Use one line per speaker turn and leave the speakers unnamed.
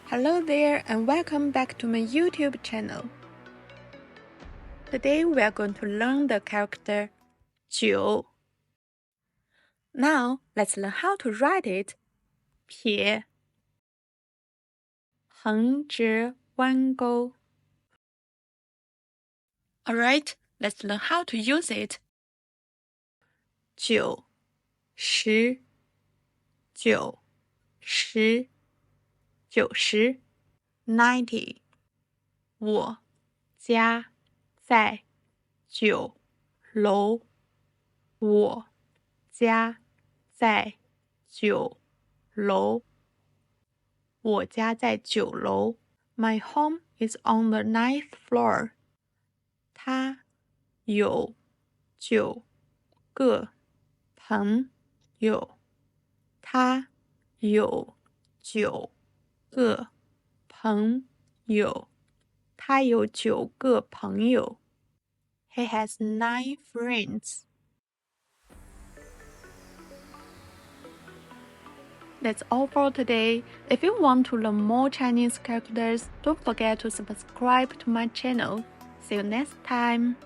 Hello there and welcome back to my YouTube channel. Today we are going to learn the character 九. Now let's learn how to write it. 撇横直弯钩. Alright, let's learn how to use it. 九十九十90 90 我家在九楼我家在九楼我家在九楼 My home is on the 9th floor. 他有9个朋友他有9个朋友他有9个朋友 He has 9 friends. That's all for today. If you want to learn more Chinese characters, don't forget to subscribe to my channel. See you next time.